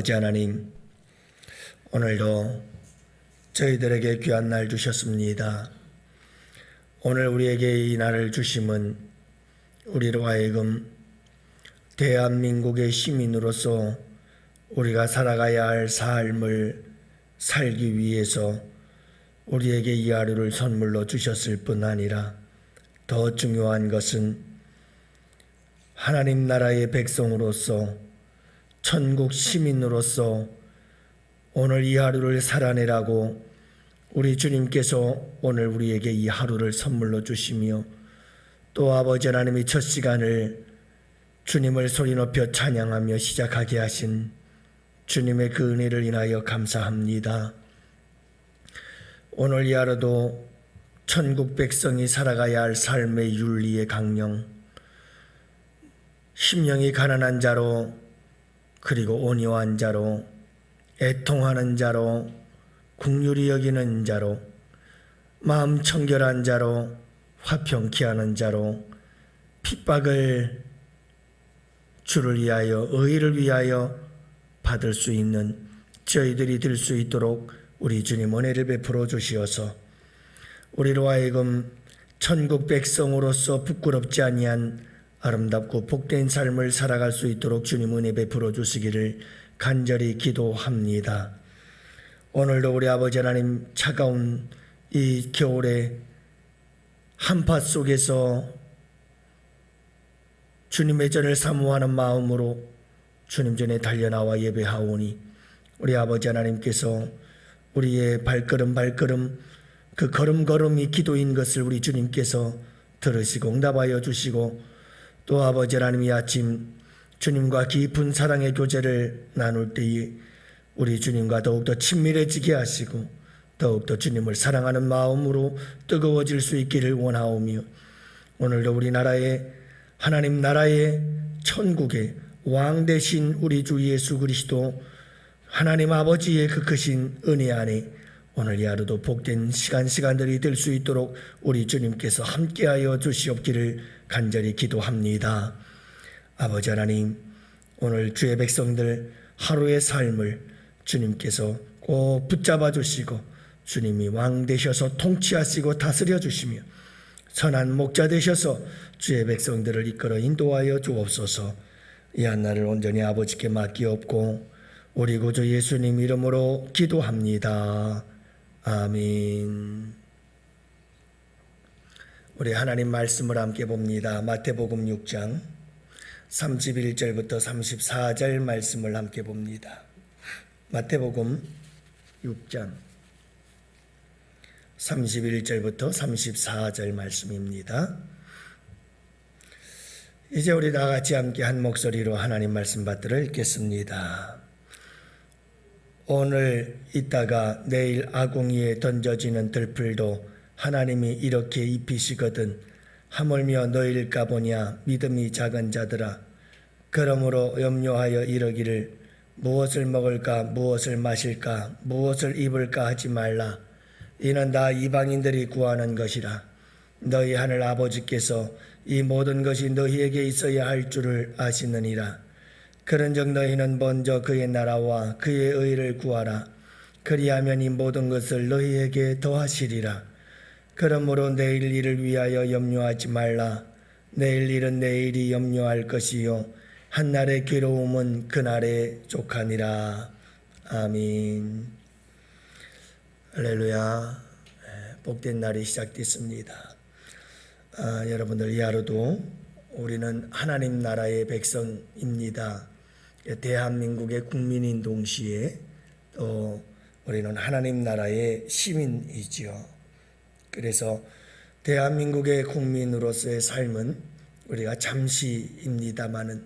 아버지 하나님, 오늘도 저희들에게 귀한 날 주셨습니다. 오늘 우리에게 이 날을 주심은 우리로 하여금 대한민국의 시민으로서 우리가 살아가야 할 삶을 살기 위해서 우리에게 이 하루를 선물로 주셨을 뿐 아니라 더 중요한 것은 하나님 나라의 백성으로서 천국 시민으로서 오늘 이 하루를 살아내라고 우리 주님께서 오늘 우리에게 이 하루를 선물로 주시며 또 아버지 하나님이 첫 시간을 주님을 소리 높여 찬양하며 시작하게 하신 주님의 그 은혜를 인하여 감사합니다. 오늘 이 하루도 천국 백성이 살아가야 할 삶의 윤리의 강령, 심령이 가난한 자로 그리고 온유한 자로 애통하는 자로 긍휼히 여기는 자로 마음 청결한 자로 화평케 하는 자로 핍박을 주를 위하여 의를 위하여 받을 수 있는 저희들이 될 수 있도록 우리 주님 은혜를 베풀어 주시어서 우리로 하여금 천국 백성으로서 부끄럽지 아니한 아름답고 복된 삶을 살아갈 수 있도록 주님 은혜 베풀어 주시기를 간절히 기도합니다. 오늘도 우리 아버지 하나님 차가운 이 겨울의 한파 속에서 주님의 전을 사모하는 마음으로 주님 전에 달려나와 예배하오니 우리 아버지 하나님께서 우리의 발걸음 그 걸음걸음이 기도인 것을 우리 주님께서 들으시고 응답하여 주시고 또 아버지 하나님 이 아침 주님과 깊은 사랑의 교제를 나눌 때에 우리 주님과 더욱더 친밀해지게 하시고 더욱더 주님을 사랑하는 마음으로 뜨거워질 수 있기를 원하오며 오늘도 우리나라의 하나님 나라의 천국의 왕 되신 우리 주 예수 그리스도 하나님 아버지의 그 크신 은혜 안에 오늘 이 하루도 복된 시간들이 될 수 있도록 우리 주님께서 함께하여 주시옵기를 간절히 기도합니다. 아버지 하나님, 오늘 주의 백성들 하루의 삶을 주님께서 꼭 붙잡아 주시고 주님이 왕 되셔서 통치하시고 다스려 주시며 선한 목자 되셔서 주의 백성들을 이끌어 인도하여 주옵소서. 이 한날을 온전히 아버지께 맡기옵고 우리 구주 예수님 이름으로 기도합니다. 아멘. 우리 하나님 말씀을 함께 봅니다. 마태복음 6장 31절부터 34절 말씀을 함께 봅니다. 마태복음 6장 31절부터 34절 말씀입니다. 이제 우리 다 같이 함께 한 목소리로 하나님 말씀 받들어 읽겠습니다. 오늘 있다가 내일 아궁이에 던져지는 들풀도 하나님이 이렇게 입히시거든 하물며 너희일까 보냐 믿음이 작은 자들아. 그러므로 염려하여 이르기를 무엇을 먹을까 무엇을 마실까 무엇을 입을까 하지 말라. 이는 다 이방인들이 구하는 것이라. 너희 하늘 아버지께서 이 모든 것이 너희에게 있어야 할 줄을 아시느니라. 그런즉 너희는 먼저 그의 나라와 그의 의를 구하라. 그리하면 이 모든 것을 너희에게 더하시리라. 그러므로 내일 일을 위하여 염려하지 말라. 내일 일은 내일이 염려할 것이요 한날의 괴로움은 그날에 족하니라. 아멘. 할렐루야. 복된 날이 시작됐습니다. 여러분들 이 하루도 우리는 하나님 나라의 백성입니다. 대한민국의 국민인 동시에 또 우리는 하나님 나라의 시민이지요. 그래서 대한민국의 국민으로서의 삶은 우리가 잠시입니다마는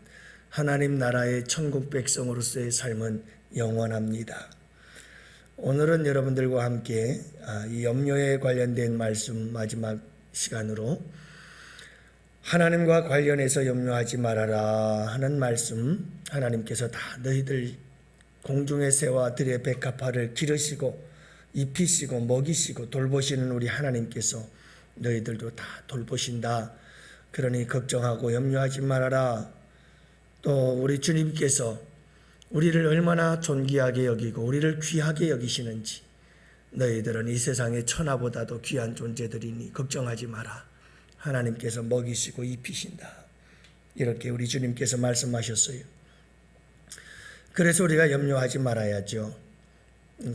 하나님 나라의 천국 백성으로서의 삶은 영원합니다. 오늘은 여러분들과 함께 이 염려에 관련된 말씀 마지막 시간으로 하나님과 관련해서 염려하지 말아라 하는 말씀, 하나님께서 다 너희들 공중의 새와 들의 백합화를 기르시고 입히시고 먹이시고 돌보시는 우리 하나님께서 너희들도 다 돌보신다. 그러니 걱정하고 염려하지 말아라. 또 우리 주님께서 우리를 얼마나 존귀하게 여기고 우리를 귀하게 여기시는지, 너희들은 이 세상의 천하보다도 귀한 존재들이니 걱정하지 마라. 하나님께서 먹이시고 입히신다. 이렇게 우리 주님께서 말씀하셨어요. 그래서 우리가 염려하지 말아야죠.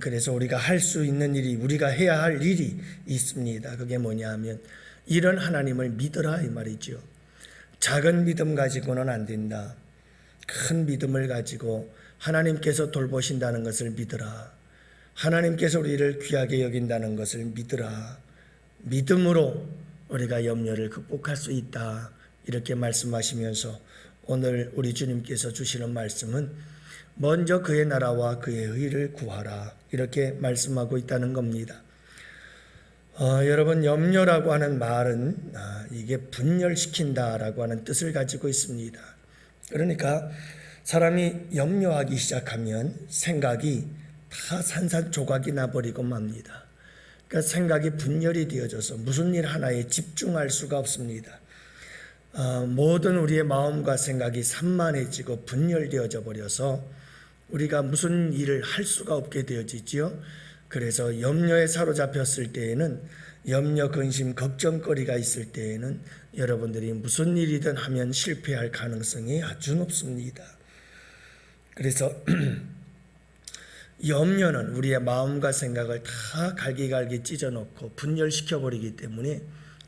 그래서 우리가 할 수 있는 일이, 우리가 해야 할 일이 있습니다. 그게 뭐냐 하면 이런 하나님을 믿어라 이 말이죠. 작은 믿음 가지고는 안 된다. 큰 믿음을 가지고 하나님께서 돌보신다는 것을 믿어라. 하나님께서 우리를 귀하게 여긴다는 것을 믿으라. 믿음으로 우리가 염려를 극복할 수 있다. 이렇게 말씀하시면서 오늘 우리 주님께서 주시는 말씀은 먼저 그의 나라와 그의 의를 구하라. 이렇게 말씀하고 있다는 겁니다. 여러분, 염려라고 하는 말은 이게 분열시킨다라고 하는 뜻을 가지고 있습니다. 그러니까 사람이 염려하기 시작하면 생각이 다 산산조각이 나버리고 맙니다. 그러니까 생각이 분열이 되어져서 무슨 일 하나에 집중할 수가 없습니다. 모든 우리의 마음과 생각이 산만해지고 분열되어져 버려서 우리가 무슨 일을 할 수가 없게 되어지지요. 그래서 염려에 사로잡혔을 때에는, 염려, 근심, 걱정거리가 있을 때에는 여러분들이 무슨 일이든 하면 실패할 가능성이 아주 높습니다. 그래서 염려는 우리의 마음과 생각을 다 갈기갈기 찢어놓고 분열시켜버리기 때문에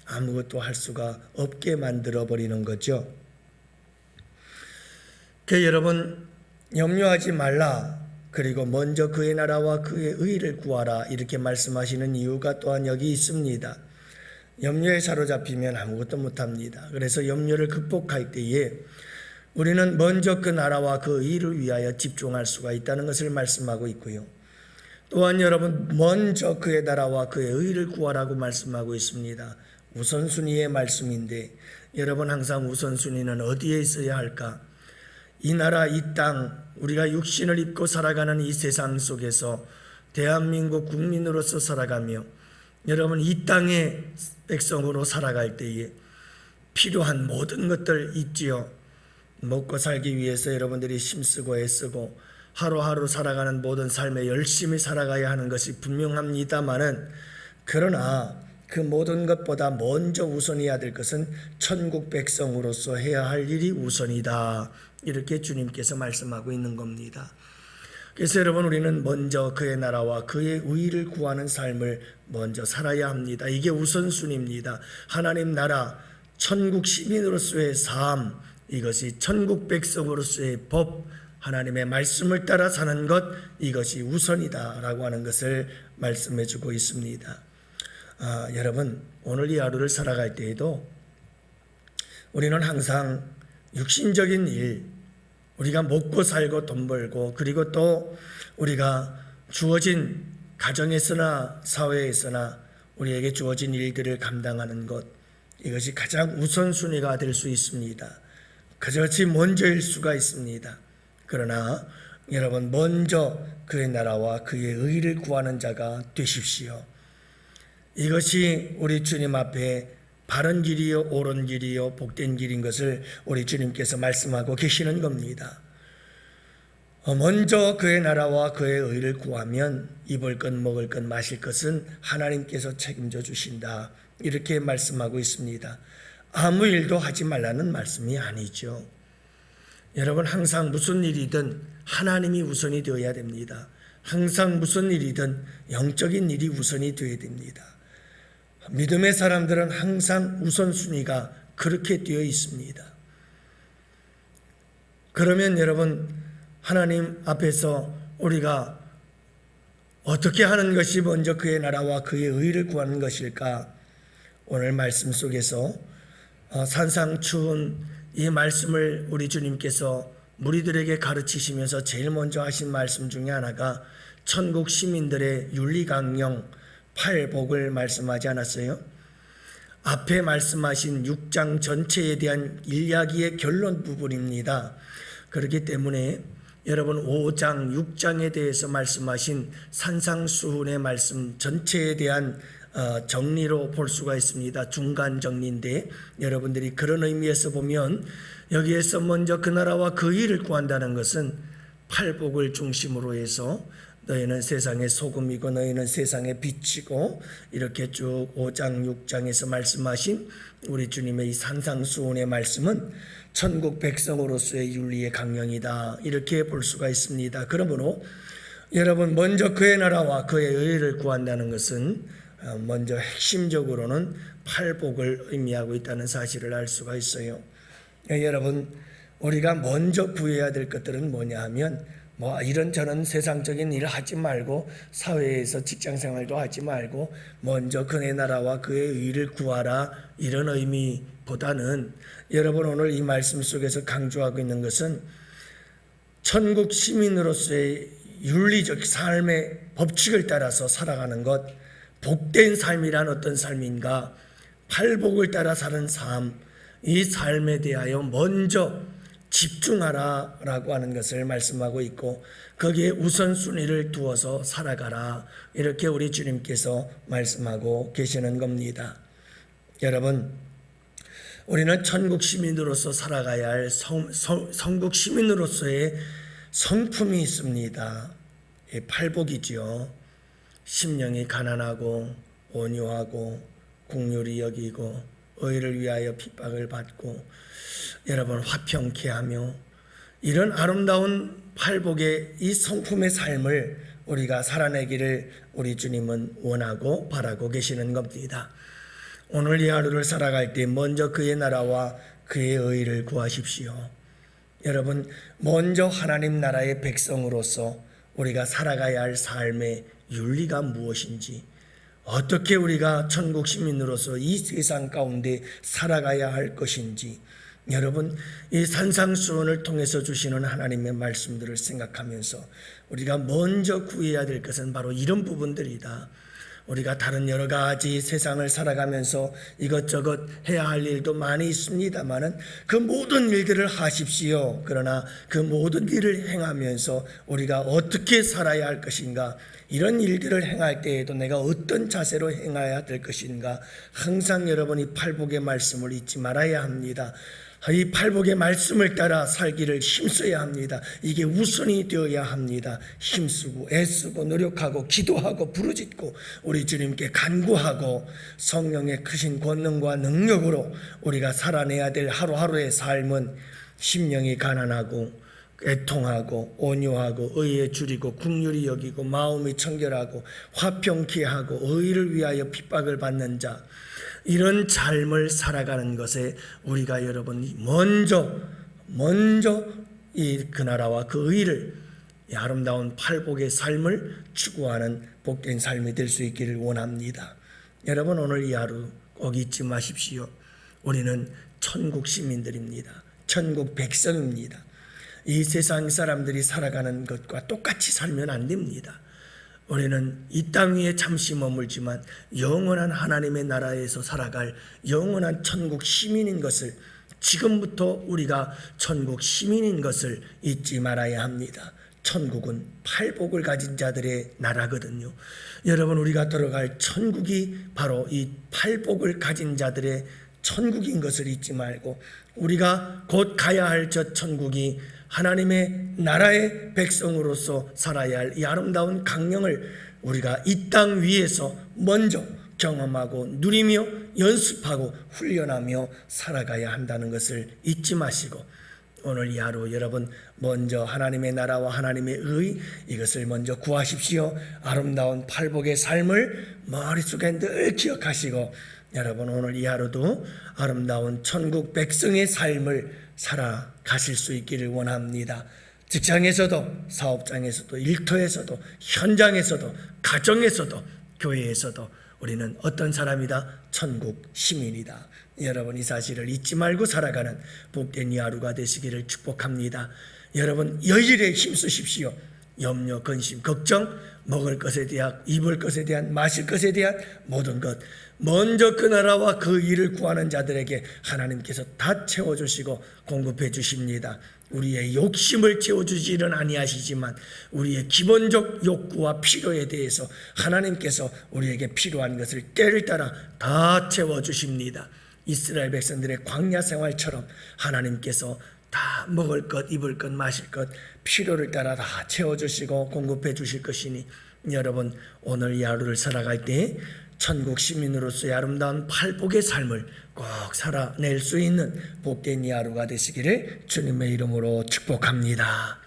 아무것도 할 수가 없게 만들어버리는 거죠. 그래서 여러분, 염려하지 말라. 그리고 먼저 그의 나라와 그의 의를 구하라. 이렇게 말씀하시는 이유가 또한 여기 있습니다. 염려에 사로잡히면 아무것도 못합니다. 그래서 염려를 극복할 때에 우리는 먼저 그 나라와 그 의를 위하여 집중할 수가 있다는 것을 말씀하고 있고요. 또한 여러분 먼저 그의 나라와 그의 의를 구하라고 말씀하고 있습니다. 우선순위의 말씀인데 여러분 항상 우선순위는 어디에 있어야 할까? 이 나라 이 땅 우리가 육신을 입고 살아가는 이 세상 속에서 대한민국 국민으로서 살아가며 여러분 이 땅의 백성으로 살아갈 때에 필요한 모든 것들 있지요. 먹고 살기 위해서 여러분들이 힘쓰고 애쓰고 하루하루 살아가는 모든 삶에 열심히 살아가야 하는 것이 분명합니다마는 그러나 그 모든 것보다 먼저 우선해야 될 것은 천국 백성으로서 해야 할 일이 우선이다. 이렇게 주님께서 말씀하고 있는 겁니다. 그래서 여러분 우리는 먼저 그의 나라와 그의 의를 구하는 삶을 먼저 살아야 합니다. 이게 우선순위입니다. 하나님 나라 천국 시민으로서의 삶, 이것이 천국 백성으로서의 법, 하나님의 말씀을 따라 사는 것, 이것이 우선이다라고 하는 것을 말씀해 주고 있습니다. 여러분 오늘 이 하루를 살아갈 때에도 우리는 항상 육신적인 일, 우리가 먹고 살고 돈 벌고 그리고 또 우리가 주어진 가정에서나 사회에서나 우리에게 주어진 일들을 감당하는 것, 이것이 가장 우선순위가 될 수 있습니다. 그것이 먼저일 수가 있습니다. 그러나 여러분 먼저 그의 나라와 그의 의를 구하는 자가 되십시오. 이것이 우리 주님 앞에 바른 길이요 옳은 길이요 복된 길인 것을 우리 주님께서 말씀하고 계시는 겁니다. 먼저 그의 나라와 그의 의를 구하면 입을 것 먹을 것 마실 것은 하나님께서 책임져 주신다. 이렇게 말씀하고 있습니다. 아무 일도 하지 말라는 말씀이 아니죠. 여러분 항상 무슨 일이든 하나님이 우선이 되어야 됩니다. 항상 무슨 일이든 영적인 일이 우선이 되어야 됩니다. 믿음의 사람들은 항상 우선순위가 그렇게 되어 있습니다. 그러면 여러분 하나님 앞에서 우리가 어떻게 하는 것이 먼저 그의 나라와 그의 의를 구하는 것일까? 오늘 말씀 속에서 산상추운 이 말씀을 우리 주님께서 무리들에게 가르치시면서 제일 먼저 하신 말씀 중에 하나가 천국 시민들의 윤리강령 8복을 말씀하지 않았어요? 앞에 말씀하신 6장 전체에 대한 이야기의 결론 부분입니다. 그렇기 때문에 여러분 5장, 6장에 대해서 말씀하신 산상수훈의 말씀 전체에 대한 정리로 볼 수가 있습니다. 중간 정리인데 여러분들이 그런 의미에서 보면 여기에서 먼저 그 나라와 그 일을 구한다는 것은 팔복을 중심으로 해서 너희는 세상의 소금이고 너희는 세상의 빛이고 이렇게 쭉 5장 6장에서 말씀하신 우리 주님의 이 산상수훈의 말씀은 천국 백성으로서의 윤리의 강령이다. 이렇게 볼 수가 있습니다. 그러므로 여러분 먼저 그의 나라와 그의 의를 구한다는 것은 먼저 핵심적으로는 팔복을 의미하고 있다는 사실을 알 수가 있어요. 여러분 우리가 먼저 구해야 될 것들은 뭐냐 하면 이런저런 세상적인 일을 하지 말고 사회에서 직장생활도 하지 말고 먼저 그의 나라와 그의 의를 구하라, 이런 의미보다는 여러분 오늘 이 말씀 속에서 강조하고 있는 것은 천국 시민으로서의 윤리적 삶의 법칙을 따라서 살아가는 것, 복된 삶이란 어떤 삶인가, 팔복을 따라 사는 삶, 이 삶에 대하여 먼저 집중하라라고 하는 것을 말씀하고 있고 거기에 우선순위를 두어서 살아가라, 이렇게 우리 주님께서 말씀하고 계시는 겁니다. 여러분 우리는 천국 시민으로서 살아가야 할 성국 시민으로서의 성품이 있습니다. 팔복이지요. 심령이 가난하고 온유하고 긍휼히 여기고 의를 위하여 핍박을 받고 여러분 화평케 하며, 이런 아름다운 팔복의 이 성품의 삶을 우리가 살아내기를 우리 주님은 원하고 바라고 계시는 겁니다. 오늘 이 하루를 살아갈 때 먼저 그의 나라와 그의 의를 구하십시오. 여러분 먼저 하나님 나라의 백성으로서 우리가 살아가야 할 삶의 윤리가 무엇인지, 어떻게 우리가 천국 시민으로서 이 세상 가운데 살아가야 할 것인지, 여러분, 이 산상수훈을 통해서 주시는 하나님의 말씀들을 생각하면서 우리가 먼저 구해야 될 것은 바로 이런 부분들이다. 우리가 다른 여러 가지 세상을 살아가면서 이것저것 해야 할 일도 많이 있습니다만은 그 모든 일들을 하십시오. 그러나 그 모든 일을 행하면서 우리가 어떻게 살아야 할 것인가, 이런 일들을 행할 때에도 내가 어떤 자세로 행해야 될 것인가, 항상 여러분이 팔복의 말씀을 잊지 말아야 합니다. 이 팔복의 말씀을 따라 살기를 힘써야 합니다. 이게 우선이 되어야 합니다. 힘쓰고 애쓰고 노력하고 기도하고 부르짖고 우리 주님께 간구하고 성령의 크신 권능과 능력으로 우리가 살아내야 될 하루하루의 삶은 심령이 가난하고 애통하고 온유하고 의에 줄이고 긍휼히 여기고 마음이 청결하고 화평케 하고 의를 위하여 핍박을 받는 자, 이런 삶을 살아가는 것에 우리가 여러분 먼저 이 그 나라와 그 의를, 이 아름다운 팔복의 삶을 추구하는 복된 삶이 될 수 있기를 원합니다. 여러분, 오늘 이 하루 꼭 잊지 마십시오. 우리는 천국 시민들입니다. 천국 백성입니다. 이 세상 사람들이 살아가는 것과 똑같이 살면 안 됩니다. 우리는 이 땅 위에 잠시 머물지만 영원한 하나님의 나라에서 살아갈 영원한 천국 시민인 것을, 지금부터 우리가 천국 시민인 것을 잊지 말아야 합니다. 천국은 팔복을 가진 자들의 나라거든요. 여러분, 우리가 들어갈 천국이 바로 이 팔복을 가진 자들의 천국인 것을 잊지 말고, 우리가 곧 가야 할 저 천국이 하나님의 나라의 백성으로서 살아야 할 이 아름다운 강령을 우리가 이 땅 위에서 먼저 경험하고 누리며 연습하고 훈련하며 살아가야 한다는 것을 잊지 마시고, 오늘 이 하루 여러분 먼저 하나님의 나라와 하나님의 의, 이것을 먼저 구하십시오. 아름다운 팔복의 삶을 머릿속에 늘 기억하시고, 여러분 오늘 이 하루도 아름다운 천국 백성의 삶을 살아가실 수 있기를 원합니다. 직장에서도, 사업장에서도, 일터에서도, 현장에서도, 가정에서도, 교회에서도 우리는 어떤 사람이다? 천국 시민이다. 여러분, 이 사실을 잊지 말고 살아가는 복된 이 하루가 되시기를 축복합니다. 여러분, 여일에 힘쓰십시오. 염려, 근심, 걱정, 먹을 것에 대한, 입을 것에 대한, 마실 것에 대한 모든 것, 먼저 그 나라와 그 일을 구하는 자들에게 하나님께서 다 채워주시고 공급해 주십니다. 우리의 욕심을 채워주지는 아니하시지만 우리의 기본적 욕구와 필요에 대해서 하나님께서 우리에게 필요한 것을 때를 따라 다 채워주십니다. 이스라엘 백성들의 광야 생활처럼 하나님께서 다 먹을 것, 입을 것, 마실 것, 필요를 따라 다 채워주시고 공급해 주실 것이니, 여러분 오늘 이 하루를 살아갈 때 천국 시민으로서의 아름다운 팔복의 삶을 꼭 살아낼 수 있는 복된 이 하루가 되시기를 주님의 이름으로 축복합니다.